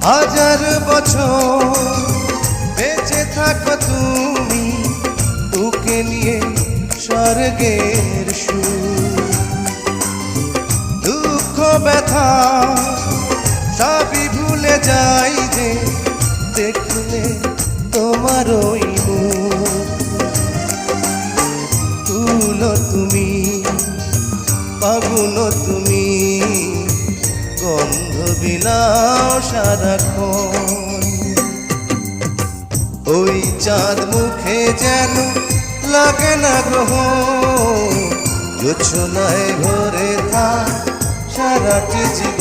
হাজার বছর বেঁচে থাকো তুমি, তোকে নিয়ে স্বর্গের সুর। দুঃখ ব্যথা সবই ভুলে যাই যে দেখলে তোমার ওই মুখ। তুলো তুমি, ফাগুন তুমি, গন্ধ বিলাও সারাক্ষণ। ওই চাঁদ মুখে যেন লাগে না গ্রহণ, জোছনায় ভরে থাক সারাটি জীবন।